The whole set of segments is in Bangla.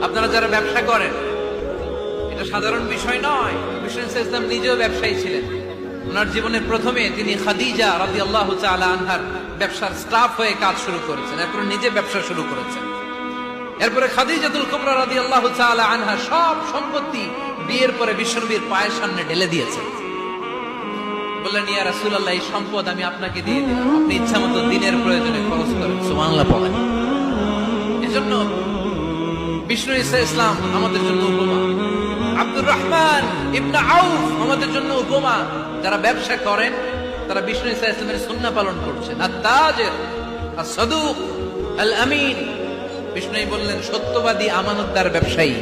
আপনারা যারা ব্যবসা করেন, এটা সাধারণ বিষয় নয়। বিষ্ণু ইসলাম নিজেও ব্যবসায়ী ছিলেন। ওনার জীবনের প্রথমে তিনি খাদিজা রাদিয়াল্লাহু তাআলা আনহার ব্যবসার স্টাফ হয়ে কাজ শুরু করেছেন, এরপর নিজে ব্যবসা শুরু করেছেন। এরপরে খাদিজাতুল কুবরা রাদিয়াল্লাহু তাআলা আনহা সব সম্পত্তি বিয়ের পরে বিশ্বনবীর পায়ের সামনে ঢেলে দিয়েছেন। বললেন, ইয়া রাসূলুল্লাহ, এই সম্পদ আমি আপনাকে দিয়ে দিলাম, আপনি ইচ্ছামতো দিনের প্রয়োজনে খরচ করেন। সুবহানাল্লাহ পড়েন। এজন্য বিষ্ণু ইসলাম আমাদের জন্য উপমা, আব্দুর রহমান ইবনে আউফ আমাদের জন্য উপমা। যারা ব্যবসা করেন তারা বিষ্ণু ইসলামের সুন্নাহ পালন করছেন। আত-তাজির আস-সাদুক আল-আমিন, বিষ্ণু বললেন সত্যবাদী আমানতদার ব্যবসায়ী,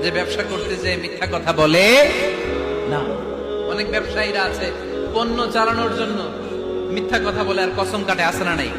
যে ব্যবসা করতে যে মিথ্যা কথা বলে না। অনেক ব্যবসায়ীরা আছে পণ্য চালানোর জন্য মিথ্যা কথা বলে আর কসম কাটে, আছে না নাই?